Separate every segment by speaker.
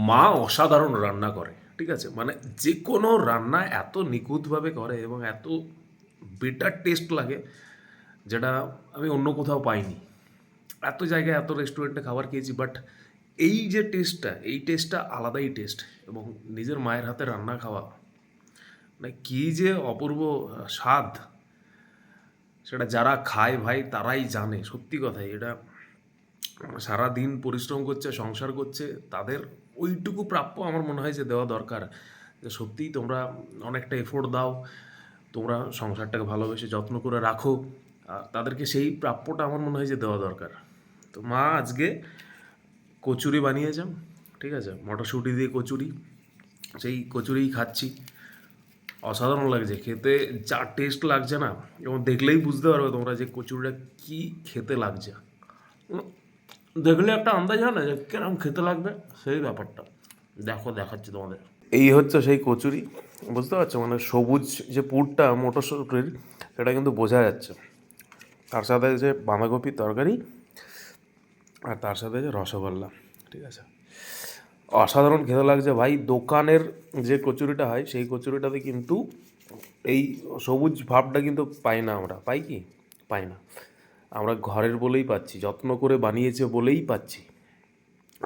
Speaker 1: মা অসাধারণ রান্না করে, ঠিক আছে? মানে যে কোনো রান্না এত নিখুঁতভাবে করে এবং এত বেটার টেস্ট লাগে, যেটা আমি অন্য কোথাও পাইনি। এত জায়গায় এত রেস্টুরেন্টে খাবার খেয়েছি, বাট এই যে টেস্টটা, এই টেস্টটা আলাদাই টেস্ট। এবং নিজের মায়ের হাতে রান্না খাওয়া, মানে কী যে অপূর্ব স্বাদ, সেটা যারা খায় ভাই তারাই জানে। সত্যি কথাই, এটা সারা দিন পরিশ্রম করছে, সংসার করছে, তাদের ওইটুকু প্রাপ্য আমার মনে হয় যে দেওয়া দরকার। যে সত্যিই তোমরা অনেকটা এফোর্ট দাও, তোমরা সংসারটাকে ভালোবেসে যত্ন করে রাখো, তাদেরকে সেই প্রাপ্যটা আমার মনে হয় যে দেওয়া দরকার। তো মা আজকে কচুরি বানিয়েছেন, ঠিক আছে? মটরশুঁটি দিয়ে কচুরি, সেই কচুরিই খাচ্ছি। অসাধারণ লাগছে খেতে, যা টেস্ট লাগছে না, এবং দেখলেই বুঝতে পারবে তোমরা যে কচুরিটা কী খেতে লাগছে। দেখলে একটা আন্দাজ হয় না যে কেরম খেতে লাগবে, সেই ব্যাপারটা। দেখো, দেখাচ্ছি তোমাদের। এই হচ্ছে সেই কচুরি, বুঝতে পারছো? মানে সবুজ যে পুরটা মটরশুঁটির, সেটা কিন্তু বোঝা যাচ্ছে। তার সাথে যে বাঁধাকপির তরকারি, আর তার সাথে যে রসগোল্লা, ঠিক আছে? অসাধারণ খেতে লাগছে ভাই। দোকানের যে কচুরিটা হয়, সেই কচুরিটাতে কিন্তু এই সবুজ ভাবটা কিন্তু পাই না আমরা। পাই কি? পাই না। আমরা ঘরের বলেই পাচ্ছি, যত্ন করে বানিয়েছে বলেই পাচ্ছি।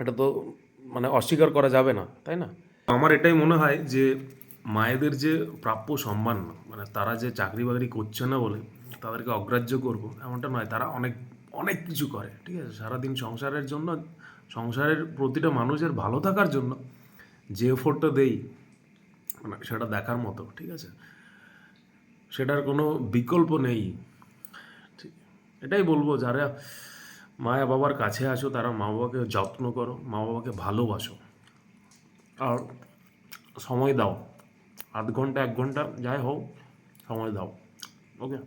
Speaker 1: এটা তো মানে অস্বীকার করা যাবে না, তাই না? আমার এটাই মনে হয় যে মায়েদের যে প্রাপ্য সম্মান, মানে তারা যে চাকরি বাকরি করছে না বলে তাদেরকে অগ্রাহ্য করব এমনটা নয়। তারা অনেক অনেক কিছু করে, ঠিক আছে? সারাদিন সংসারের জন্য, সংসারের প্রতিটা মানুষের ভালো থাকার জন্য যে এফোর্টটা দেই, মানে সেটা দেখার মতো, ঠিক আছে? সেটার কোনো বিকল্প নেই। ঠিক, এটাই বলবো, যারা মা বাবার কাছে আসো তারা মা বাবাকে যত্ন করো, মা বাবাকে ভালোবাসো, আর সময় দাও। আধ ঘন্টা, 1 ঘন্টা যাই হোক, সময় দাও। ওকে।